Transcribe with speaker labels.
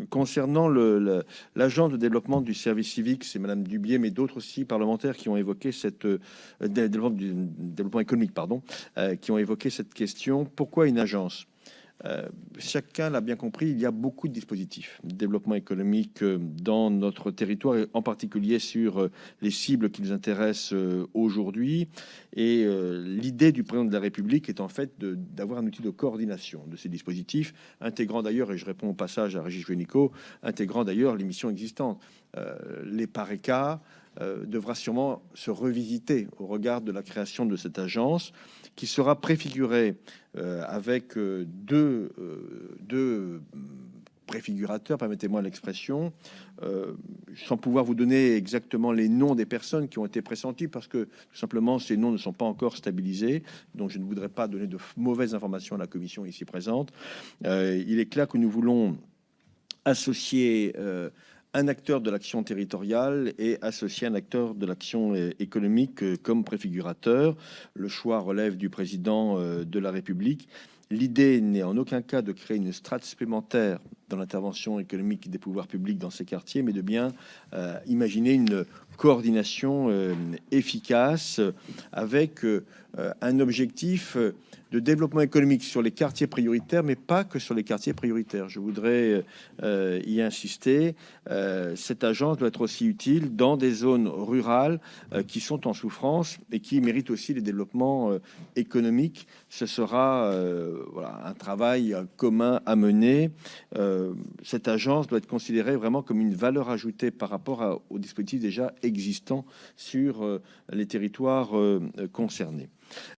Speaker 1: Concernant l'agence de développement du service civique, c'est Madame Dubié, mais d'autres aussi parlementaires qui ont évoqué cette développement économique, pardon, qui ont évoqué cette question. Pourquoi une agence? Chacun l'a bien compris, il y a beaucoup de dispositifs de développement économique dans notre territoire, et en particulier sur les cibles qui nous intéressent aujourd'hui. Et l'idée du président de la République est en fait d'avoir un outil de coordination de ces dispositifs, intégrant d'ailleurs, et je réponds au passage à Régis Juanico, intégrant d'ailleurs les missions existantes. Les PARECA devra sûrement se revisiter au regard de la création de cette agence qui sera préfigurée avec deux préfigurateurs, permettez-moi l'expression, sans pouvoir vous donner exactement les noms des personnes qui ont été pressenties, parce que tout simplement ces noms ne sont pas encore stabilisés, donc je ne voudrais pas donner de mauvaises informations à la commission ici présente. Il est clair que nous voulons associer un acteur de l'action territoriale et associer un acteur de l'action économique comme préfigurateur. Le choix relève du président de la République. L'idée n'est en aucun cas de créer une strate supplémentaire dans l'intervention économique des pouvoirs publics dans ces quartiers, mais de bien imaginer une coordination efficace avec un objectif de développement économique sur les quartiers prioritaires, mais pas que sur les quartiers prioritaires. Je voudrais y insister. Cette agence doit être aussi utile dans des zones rurales qui sont en souffrance et qui méritent aussi les développements économiques. Ce sera voilà, un travail commun à mener. Cette agence doit être considérée vraiment comme une valeur ajoutée par rapport aux dispositifs déjà existants sur les territoires concernés.